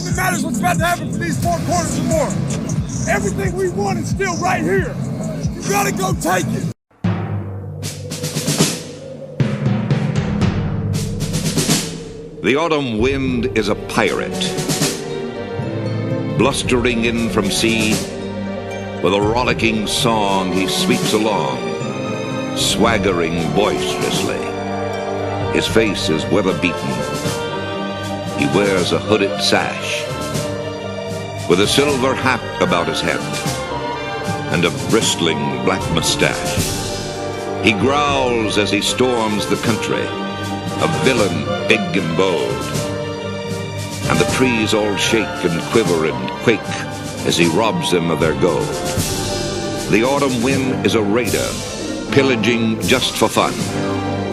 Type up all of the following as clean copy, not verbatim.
even matters what's about to happen for these 4 quarters or more. Everything we want is still right here. You gotta go take it. The autumn wind is a pirate, blustering in from sea. With a rollicking song he sweeps along, swaggering boisterously. His face is weather-beaten. He wears a hooded sash, with a silver hat about his head, and a bristling black mustache. He growls as he storms the country, a villain big and bold. And the trees all shake and quiver and quake as he robs them of their gold. The autumn wind is a raider, pillaging just for fun.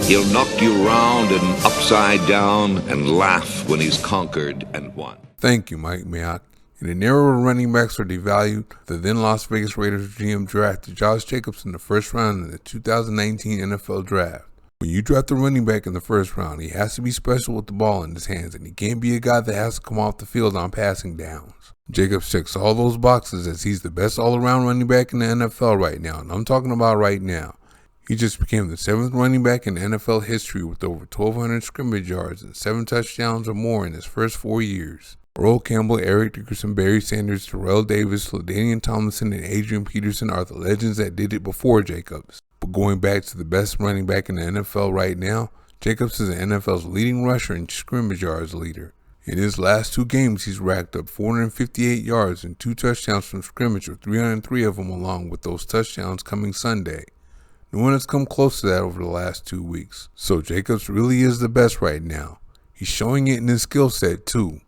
He'll knock you round and upside down and laugh when he's conquered and won. Thank you, Mike Mayock. In an era where running backs were devalued, the then Las Vegas Raiders GM drafted Josh Jacobs in the first round of the 2019 NFL Draft. When you draft a running back in the first round, he has to be special with the ball in his hands, and he can't be a guy that has to come off the field on passing downs. Jacobs checks all those boxes as he's the best all-around running back in the NFL right now, and I'm talking about right now. He just became the 7th running back in NFL history with over 1,200 scrimmage yards and 7 touchdowns or more in his first 4 years. Earl Campbell, Eric Dickerson, Barry Sanders, Terrell Davis, LaDainian Tomlinson, and Adrian Peterson are the legends that did it before Jacobs. But going back to the best running back in the NFL right now, Jacobs is the NFL's leading rusher and scrimmage yards leader. In his last 2 games, he's racked up 458 yards and 2 touchdowns from scrimmage, with 303 of them along with those touchdowns coming Sunday. No one has come close to that over the last 2 weeks. So Jacobs really is the best right now. He's showing it in his skill set too.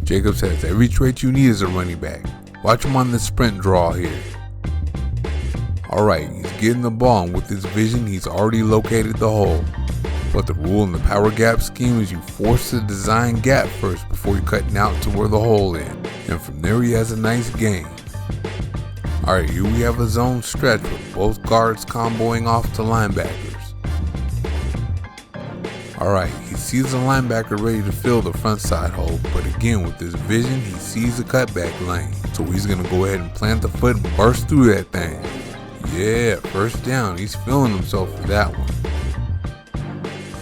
Jacobs has every trait you need as a running back. Watch him on the sprint draw here. Alright, he's getting the ball, and with his vision, he's already located the hole. But the rule in the power gap scheme is you force the design gap first before you're cutting out to where the hole is. And from there he has a nice gain. Alright, here we have a zone stretch with both guards comboing off to linebackers. Alright, he sees the linebacker ready to fill the front side hole, but again with his vision he sees the cutback lane. So he's going to go ahead and plant the foot and burst through that thing. Yeah, first down, he's feeling himself for that one.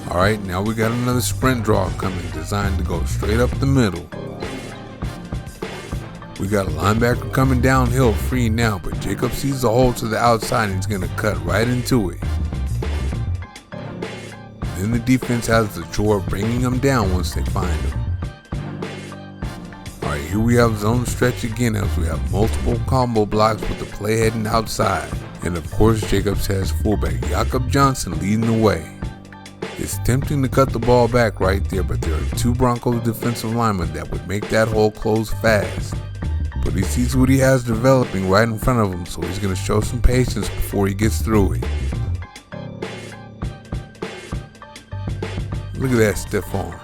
Alright, now we got another sprint draw coming, designed to go straight up the middle. We got a linebacker coming downhill free now, but Jacob sees the hole to the outside and he's going to cut right into it. Then the defense has the chore of bringing him down once they find him. Alright, here we have zone stretch again as we have multiple combo blocks with the play heading outside. And of course Jacobs has fullback Jakob Johnson leading the way. It's tempting to cut the ball back right there, but there are 2 Broncos defensive linemen that would make that hole close fast. But he sees what he has developing right in front of him, so he's going to show some patience before he gets through it. Look at that stiff arm.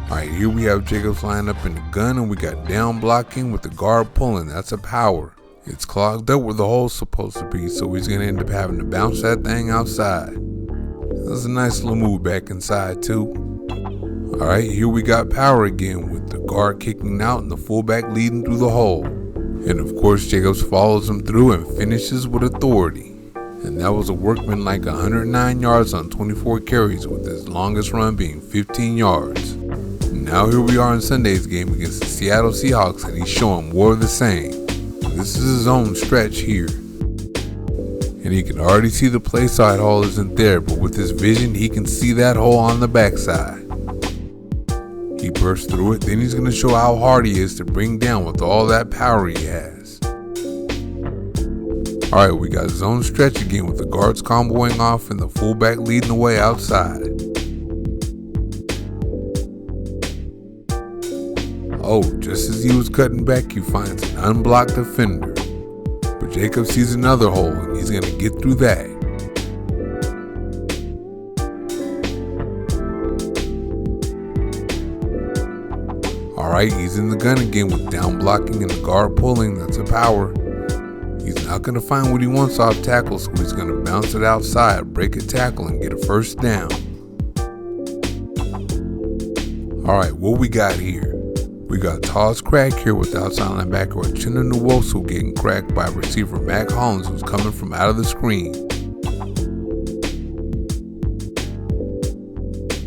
Alright, here we have Jacobs lined up in the gun, and we got down blocking with the guard pulling. That's a power. It's clogged up where the hole's supposed to be, so he's going to end up having to bounce that thing outside. That's a nice little move back inside too. Alright, here we got power again with the guard kicking out and the fullback leading through the hole. And of course Jacobs follows him through and finishes with authority. And that was a workman-like 109 yards on 24 carries, with his longest run being 15 yards. Now here we are in Sunday's game against the Seattle Seahawks, and he's showing more of the same. This is his own stretch here. And he can already see the play side hole isn't there, but with his vision he can see that hole on the backside. He bursts through it, then he's going to show how hard he is to bring down with all that power he has. Alright, we got zone stretch again with the guards comboing off and the fullback leading the way outside. Oh, just as he was cutting back, he finds an unblocked defender. But Jacob sees another hole and he's going to get through that. Alright, he's in the gun again with down blocking and the guard pulling. That's a power. He's not going to find what he wants off tackle, so he's going to bounce it outside, break a tackle, and get a first down. Alright, what we got here? We got Toss Crack here with outside linebacker Uchenna Nwosu getting cracked by receiver Mack Hollins, who's coming from out of the screen.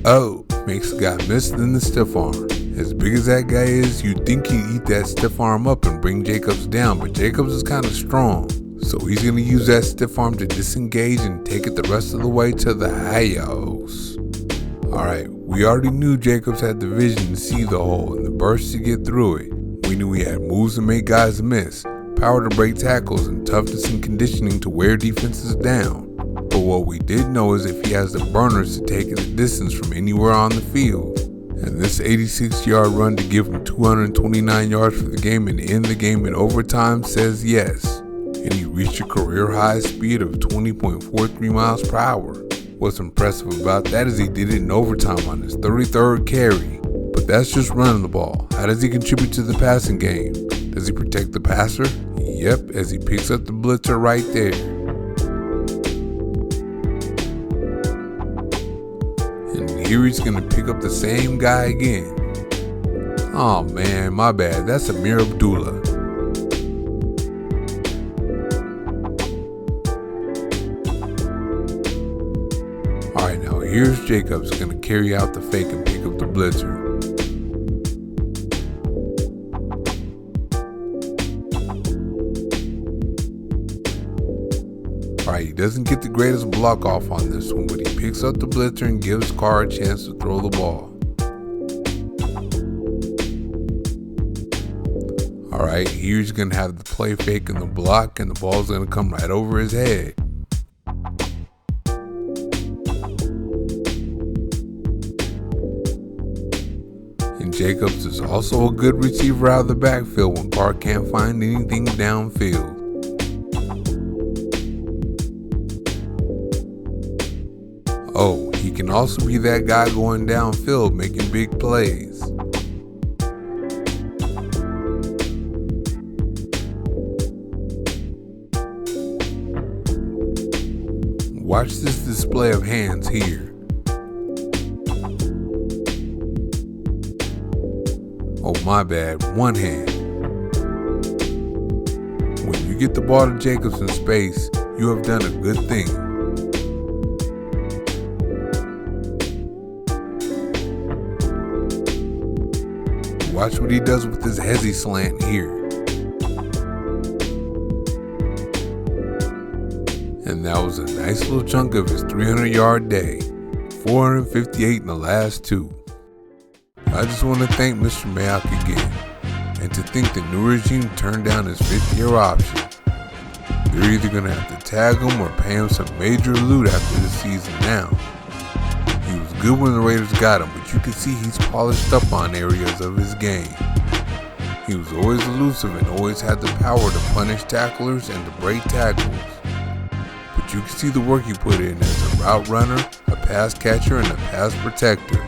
Oh, makes the guy miss in the stiff arm. As big as that guy is, you'd think he'd eat that stiff arm up and bring Jacobs down, but Jacobs is kind of strong. So he's going to use that stiff arm to disengage and take it the rest of the way to the house. Alright, we already knew Jacobs had the vision to see the hole and the burst to get through it. We knew he had moves to make guys miss, power to break tackles, and toughness and conditioning to wear defenses down. But what we did know is if he has the burners to take it the distance from anywhere on the field. And this 86-yard run to give him 229 yards for the game and end the game in overtime says yes. And he reached a career high speed of 20.43 miles per hour. What's impressive about that is he did it in overtime on his 33rd carry. But that's just running the ball. How does he contribute to the passing game? Does he protect the passer? Yep, as he picks up the blitzer right there. And here he's going to pick up the same guy again. Oh man, my bad. That's Ameer Abdullah. Alright, now here's Jacobs going to carry out the fake and pick up the blitzer. Alright, he doesn't get the greatest block off on this one, but he picks up the blitzer and gives Carr a chance to throw the ball. Alright, here he's going to have the play fake in the block and the ball's going to come right over his head. And Jacobs is also a good receiver out of the backfield when Carr can't find anything downfield. Oh, he can also be that guy going downfield making big plays. Watch this display of hands here. Oh my bad, one hand. When you get the ball to Jacobs in space, you have done a good thing. Watch what he does with his hezzy slant here. And that was a nice little chunk of his 300-yard day. 458 in the last two. I just want to thank Mr. Mayock again. And to think the new regime turned down his 5th-year option. They're either going to have to tag him or pay him some major loot after the season now. He was good when the Raiders got him, but you can see he's polished up on areas of his game. He was always elusive and always had the power to punish tacklers and to break tackles. But you can see the work he put in as a route runner, a pass catcher, and a pass protector.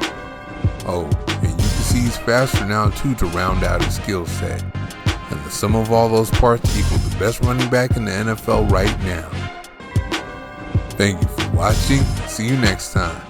Oh, and you can see he's faster now too to round out his skill set. And the sum of all those parts equal the best running back in the NFL right now. Thank you for watching. See you next time.